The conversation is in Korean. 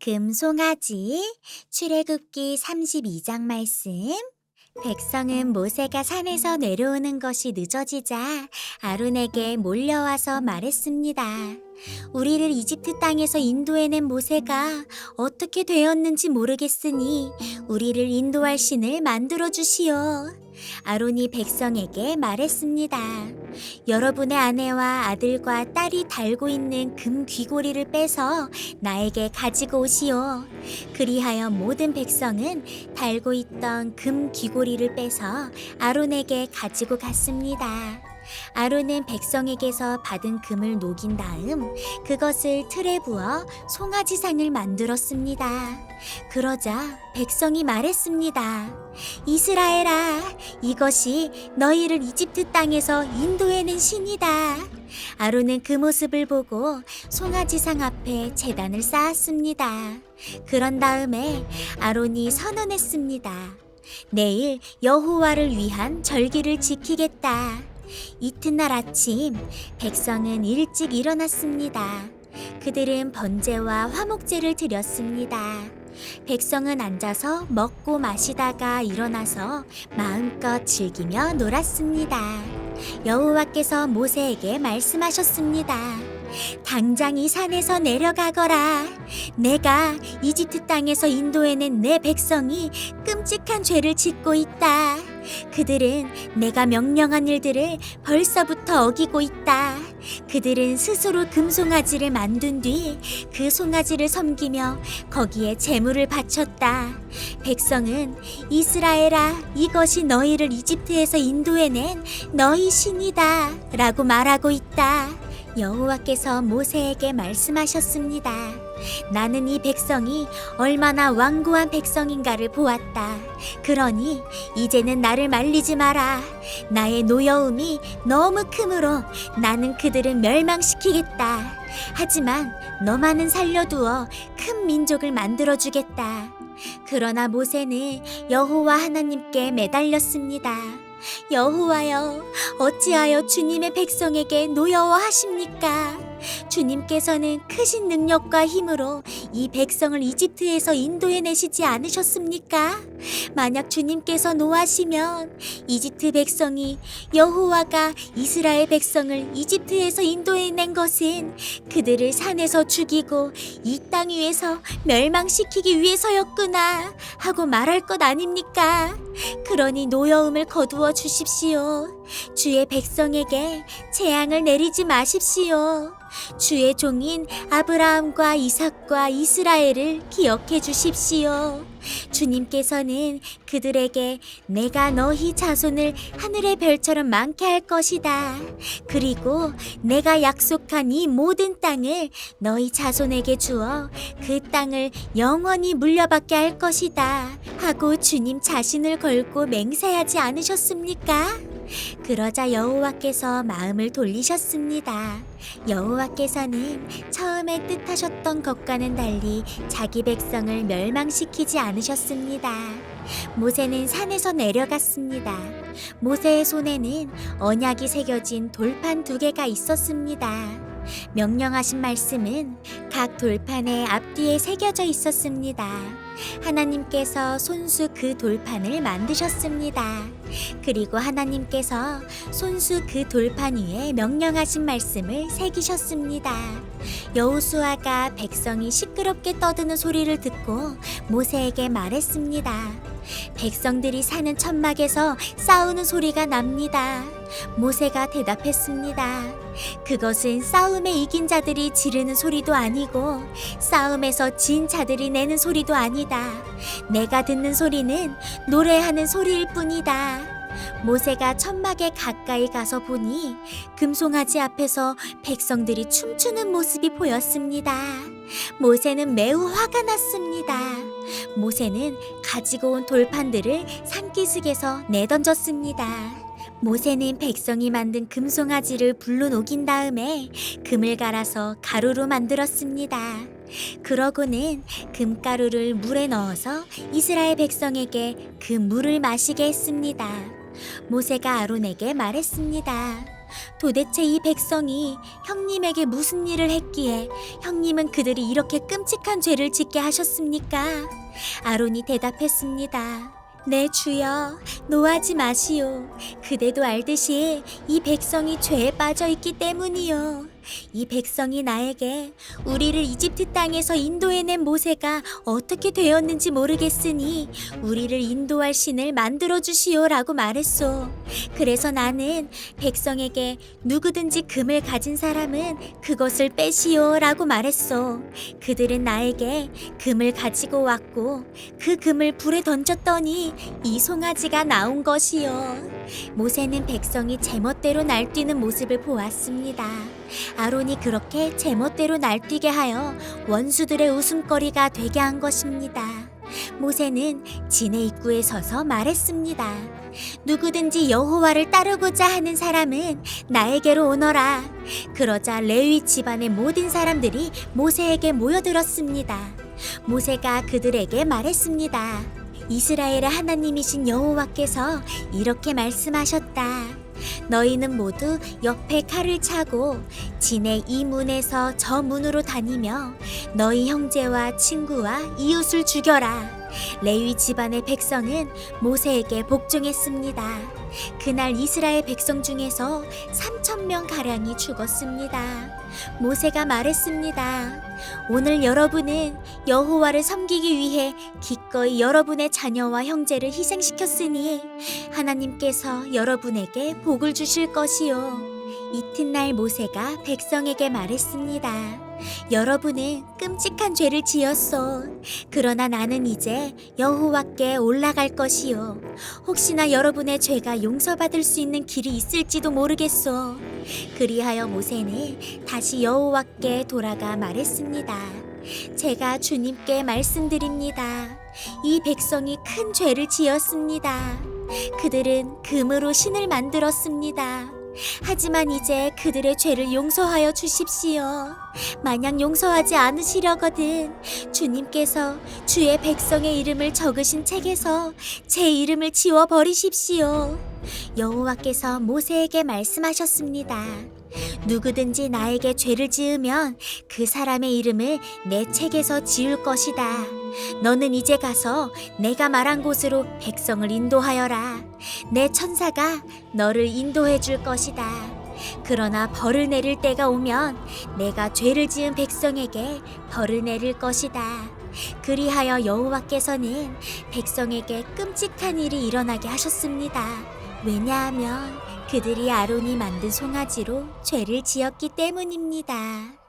금송아지 출애굽기 32장 말씀. 백성은 모세가 산에서 내려오는 것이 늦어지자 아론에게 몰려와서 말했습니다. 우리를 이집트 땅에서 인도해낸 모세가 어떻게 되었는지 모르겠으니 우리를 인도할 신을 만들어 주시오. 아론이 백성에게 말했습니다. 여러분의 아내와 아들과 딸이 달고 있는 금 귀고리를 빼서 나에게 가지고 오시오. 그리하여 모든 백성은 달고 있던 금 귀고리를 빼서 아론에게 가지고 갔습니다. 아론은 백성에게서 받은 금을 녹인 다음 그것을 틀에 부어 송아지상을 만들었습니다. 그러자 백성이 말했습니다. 이스라엘아, 이것이 너희를 이집트 땅에서 인도해낸 신이다. 아론은 그 모습을 보고 송아지상 앞에 제단을 쌓았습니다. 그런 다음에 아론이 선언했습니다. 내일 여호와를 위한 절기를 지키겠다. 이튿날 아침 백성은 일찍 일어났습니다. 그들은 번제와 화목제를 드렸습니다. 백성은 앉아서 먹고 마시다가 일어나서 마음껏 즐기며 놀았습니다. 여호와께서 모세에게 말씀하셨습니다. 당장 이 산에서 내려가거라. 내가 이집트 땅에서 인도해낸 내 백성이 끔찍한 죄를 짓고 있다. 그들은 내가 명령한 일들을 벌써부터 어기고 있다. 그들은 스스로 금송아지를 만든 뒤 그 송아지를 섬기며 거기에 제물을 바쳤다. 백성은 이스라엘아, 이것이 너희를 이집트에서 인도해낸 너희 신이다 라고 말하고 있다. 여호와께서 모세에게 말씀하셨습니다. 나는 이 백성이 얼마나 완고한 백성인가를 보았다. 그러니 이제는 나를 말리지 마라. 나의 노여움이 너무 크므로 나는 그들을 멸망시키겠다. 하지만 너만은 살려두어 큰 민족을 만들어주겠다. 그러나 모세는 여호와 하나님께 매달렸습니다. 여호와여, 어찌하여 주님의 백성에게 노여워하십니까? 주님께서는 크신 능력과 힘으로 이 백성을 이집트에서 인도해내시지 않으셨습니까? 만약 주님께서 노하시면 이집트 백성이 여호와가 이스라엘 백성을 이집트에서 인도해낸 것은 그들을 산에서 죽이고 이 땅 위에서 멸망시키기 위해서였구나 하고 말할 것 아닙니까? 그러니 노여움을 거두어 주십시오. 주의 백성에게 재앙을 내리지 마십시오. 주의 종인 아브라함과 이삭과 이스라엘을 기억해 주십시오. 주님께서는 그들에게 내가 너희 자손을 하늘의 별처럼 많게 할 것이다. 그리고 내가 약속한 이 모든 땅을 너희 자손에게 주어 그 땅을 영원히 물려받게 할 것이다 하고 주님 자신을 걸고 맹세하지 않으셨습니까? 그러자 여호와께서 마음을 돌리셨습니다. 여호와께서는 처음에 뜻하셨던 것과는 달리 자기 백성을 멸망시키지 않으셨습니다. 모세는 산에서 내려갔습니다. 모세의 손에는 언약이 새겨진 돌판 2개가 있었습니다. 명령하신 말씀은 각 돌판의 앞뒤에 새겨져 있었습니다. 하나님께서 손수 그 돌판을 만드셨습니다. 그리고 하나님께서 손수 그 돌판 위에 명령하신 말씀을 새기셨습니다. 여호수아가 백성이 시끄럽게 떠드는 소리를 듣고 모세에게 말했습니다. 백성들이 사는 천막에서 싸우는 소리가 납니다. 모세가 대답했습니다. 그것은 싸움에 이긴 자들이 지르는 소리도 아니고 싸움에서 진 자들이 내는 소리도 아니다. 내가 듣는 소리는 노래하는 소리일 뿐이다. 모세가 천막에 가까이 가서 보니 금송아지 앞에서 백성들이 춤추는 모습이 보였습니다. 모세는 매우 화가 났습니다. 모세는 가지고 온 돌판들을 산기슭에서 내던졌습니다. 모세는 백성이 만든 금송아지를 불로 녹인 다음에 금을 갈아서 가루로 만들었습니다. 그러고는 금가루를 물에 넣어서 이스라엘 백성에게 그 물을 마시게 했습니다. 모세가 아론에게 말했습니다. 도대체 이 백성이 형님에게 무슨 일을 했기에 형님은 그들이 이렇게 끔찍한 죄를 짓게 하셨습니까? 아론이 대답했습니다. 네, 주여, 노하지 마시오. 그대도 알듯이 이 백성이 죄에 빠져 있기 때문이요. 이 백성이 나에게 우리를 이집트 땅에서 인도해낸 모세가 어떻게 되었는지 모르겠으니 우리를 인도할 신을 만들어 주시오라고 말했소. 그래서 나는 백성에게 누구든지 금을 가진 사람은 그것을 빼시오라고 말했소. 그들은 나에게 금을 가지고 왔고 그 금을 불에 던졌더니 이 송아지가 나온 것이요. 모세는 백성이 제멋대로 날뛰는 모습을 보았습니다. 아론이 그렇게 제멋대로 날뛰게 하여 원수들의 웃음거리가 되게 한 것입니다. 모세는 진의 입구에 서서 말했습니다. 누구든지 여호와를 따르고자 하는 사람은 나에게로 오너라. 그러자 레위 집안의 모든 사람들이 모세에게 모여들었습니다. 모세가 그들에게 말했습니다. 이스라엘의 하나님이신 여호와께서 이렇게 말씀하셨다. 너희는 모두 옆에 칼을 차고 진의 이 문에서 저 문으로 다니며 너희 형제와 친구와 이웃을 죽여라. 레위 집안의 백성은 모세에게 복종했습니다. 그날 이스라엘 백성 중에서 3,000명 가량이 죽었습니다. 모세가 말했습니다. 오늘 여러분은 여호와를 섬기기 위해 기꺼이 여러분의 자녀와 형제를 희생시켰으니 하나님께서 여러분에게 복을 주실 것이요. 이튿날 모세가 백성에게 말했습니다. 여러분은 끔찍한 죄를 지었소. 그러나 나는 이제 여호와께 올라갈 것이요. 혹시나 여러분의 죄가 용서받을 수 있는 길이 있을지도 모르겠소. 그리하여 모세는 다시 여호와께 돌아가 말했습니다. 제가 주님께 말씀드립니다. 이 백성이 큰 죄를 지었습니다. 그들은 금으로 신을 만들었습니다. 하지만 이제 그들의 죄를 용서하여 주십시오. 만약 용서하지 않으시려거든 주님께서 주의 백성의 이름을 적으신 책에서 제 이름을 지워버리십시오. 여호와께서 모세에게 말씀하셨습니다. 누구든지 나에게 죄를 지으면 그 사람의 이름을 내 책에서 지울 것이다. 너는 이제 가서 내가 말한 곳으로 백성을 인도하여라. 내 천사가 너를 인도해 줄 것이다. 그러나 벌을 내릴 때가 오면 내가 죄를 지은 백성에게 벌을 내릴 것이다. 그리하여 여호와께서는 백성에게 끔찍한 일이 일어나게 하셨습니다. 왜냐하면 그들이 아론이 만든 송아지로 죄를 지었기 때문입니다.